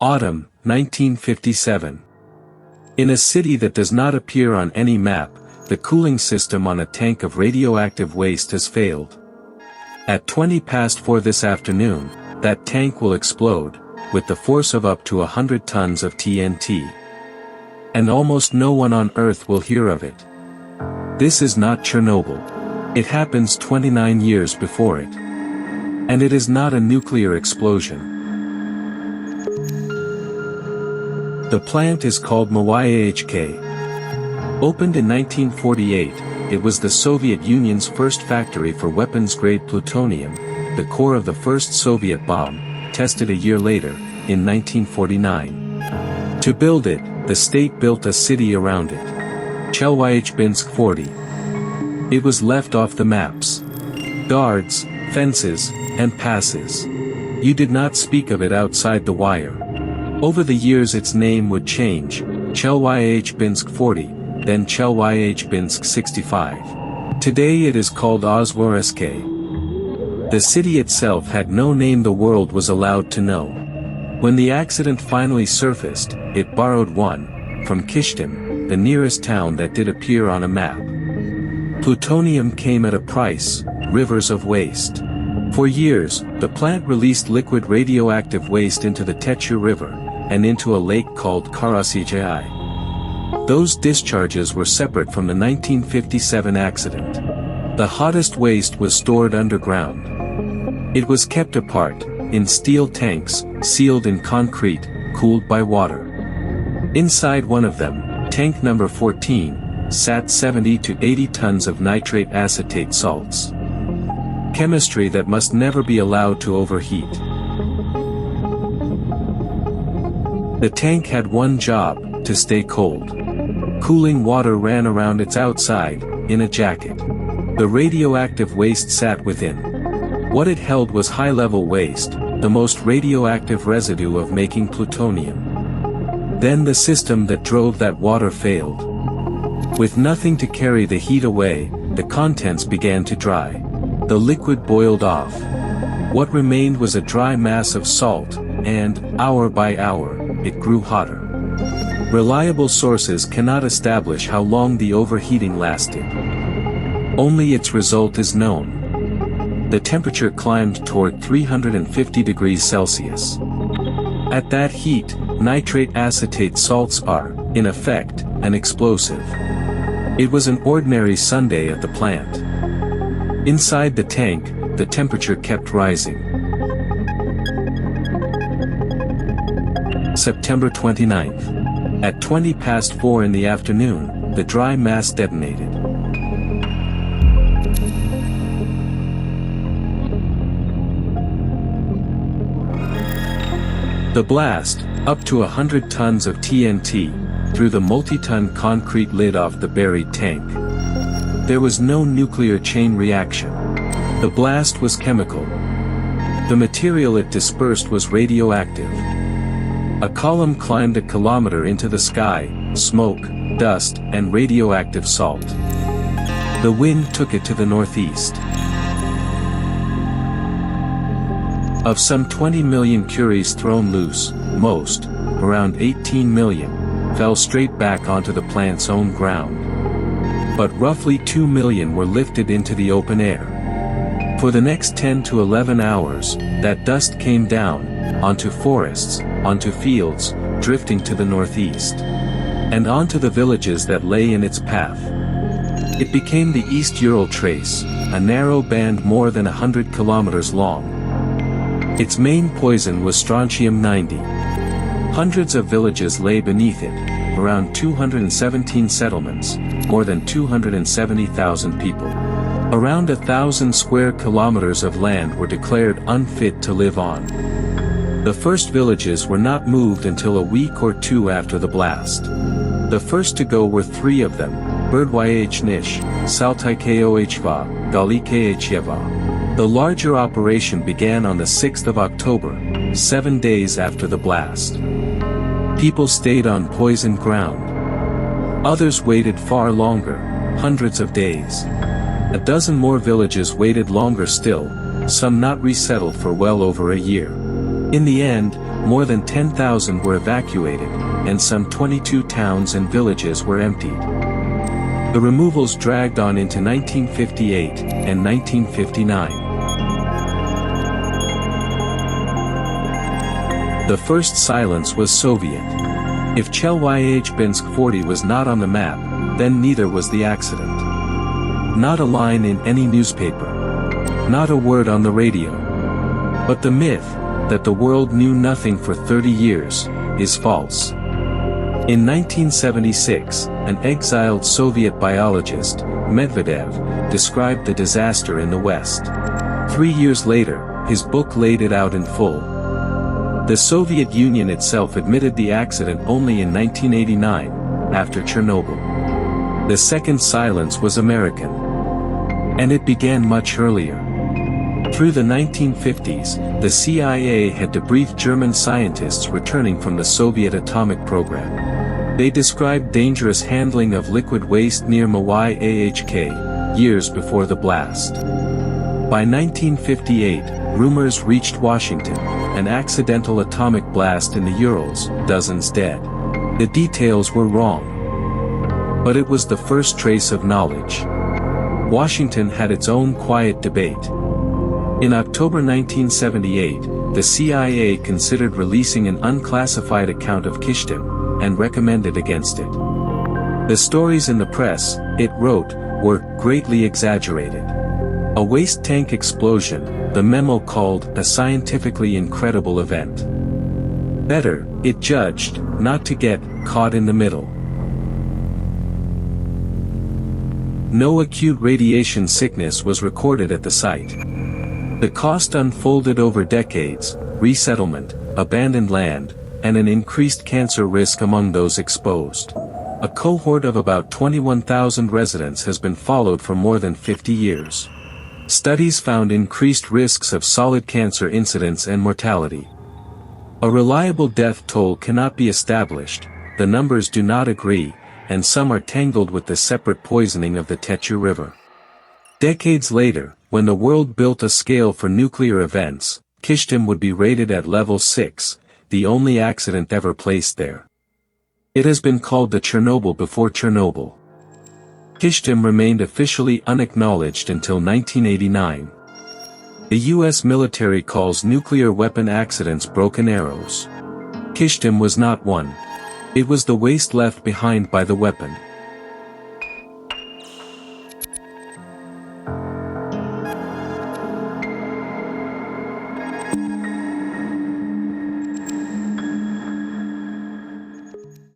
Autumn, 1957. In a city that does not appear on any map, the cooling system on a tank of radioactive waste has failed. At 4:20 this afternoon, that tank will explode, with the force of up to 100 tons of TNT. And almost no one on Earth will hear of it. This is not Chernobyl. It happens 29 years before it. And it is not a nuclear explosion. The plant is called Mayak. Opened in 1948, it was the Soviet Union's first factory for weapons-grade plutonium, the core of the first Soviet bomb, tested a year later, in 1949. To build it, the state built a city around it. Chelyabinsk 40. It was left off the maps. Guards, fences, and passes. You did not speak of it outside the wire. Over the years its name would change, Chelyabinsk 40, then Chelyabinsk 65. Today it is called Ozworsk. The city itself had no name the world was allowed to know. When the accident finally surfaced, it borrowed one, from Kyshtym, the nearest town that did appear on a map. Plutonium came at a price, rivers of waste. For years, the plant released liquid radioactive waste into the Techu River, and into a lake called Karasijai. Those discharges were separate from the 1957 accident. The hottest waste was stored underground. It was kept apart, in steel tanks, sealed in concrete, cooled by water. Inside one of them, tank number 14, sat 70 to 80 tons of nitrate acetate salts. Chemistry that must never be allowed to overheat. The tank had one job, to stay cold. Cooling water ran around its outside, in a jacket. The radioactive waste sat within. What it held was high-level waste, the most radioactive residue of making plutonium. Then the system that drove that water failed. With nothing to carry the heat away, the contents began to dry. The liquid boiled off. What remained was a dry mass of salt, and, hour by hour, it grew hotter. Reliable sources cannot establish how long the overheating lasted. Only its result is known. The temperature climbed toward 350 degrees Celsius. At that heat, nitrate acetate salts are, in effect, an explosive. It was an ordinary Sunday at the plant. Inside the tank, the temperature kept rising. September 29th. At 4:20 in the afternoon, the dry mass detonated. The blast, up to 100 tons of TNT, threw the multi-ton concrete lid off the buried tank. There was no nuclear chain reaction. The blast was chemical. The material it dispersed was radioactive. A column climbed a kilometer into the sky, smoke, dust, and radioactive salt. The wind took it to the northeast. Of some 20 million curies thrown loose, most, around 18 million, fell straight back onto the plant's own ground. But roughly 2 million were lifted into the open air. For the next 10 to 11 hours, that dust came down, onto forests, onto fields, drifting to the northeast. And onto the villages that lay in its path. It became the East Ural Trace, a narrow band more than 100 kilometers long. Its main poison was strontium-90. Hundreds of villages lay beneath it, around 217 settlements, more than 270,000 people. Around 1,000 square kilometers of land were declared unfit to live on. The first villages were not moved until a week or two after the blast. The first to go were 3 of them, Berdwyachnish, Saltykohva, Galikohva. The larger operation began on the 6th of October, 7 days after the blast. People stayed on poisoned ground. Others waited far longer, hundreds of days. A dozen more villages waited longer still, some not resettled for well over a year. In the end, more than 10,000 were evacuated, and some 22 towns and villages were emptied. The removals dragged on into 1958 and 1959. The first silence was Soviet. If Chelyabinsk 40 was not on the map, then neither was the accident. Not a line in any newspaper. Not a word on the radio. But the myth, that the world knew nothing for 30 years, is false. In 1976, an exiled Soviet biologist, Medvedev, described the disaster in the West. 3 years later, his book laid it out in full. The Soviet Union itself admitted the accident only in 1989, after Chernobyl. The second silence was American. And it began much earlier. Through the 1950s, the CIA had debriefed German scientists returning from the Soviet atomic program. They described dangerous handling of liquid waste near Mayak, years before the blast. By 1958, rumors reached Washington, an accidental atomic blast in the Urals, dozens dead. The details were wrong. But it was the first trace of knowledge. Washington had its own quiet debate. In October 1978, the CIA considered releasing an unclassified account of Kyshtym, and recommended against it. The stories in the press, it wrote, were greatly exaggerated. A waste tank explosion, the memo called a scientifically incredible event. Better, it judged, not to get caught in the middle. No acute radiation sickness was recorded at the site. The cost unfolded over decades: resettlement, abandoned land, and an increased cancer risk among those exposed. A cohort of about 21,000 residents has been followed for more than 50 years. Studies found increased risks of solid cancer incidence and mortality. A reliable death toll cannot be established, the numbers do not agree, and some are tangled with the separate poisoning of the Techu River. Decades later, when the world built a scale for nuclear events, Kyshtym would be rated at level 6, the only accident ever placed there. It has been called the Chernobyl before Chernobyl. Kyshtym remained officially unacknowledged until 1989. The US military calls nuclear weapon accidents broken arrows. Kyshtym was not one. It was the waste left behind by the weapon.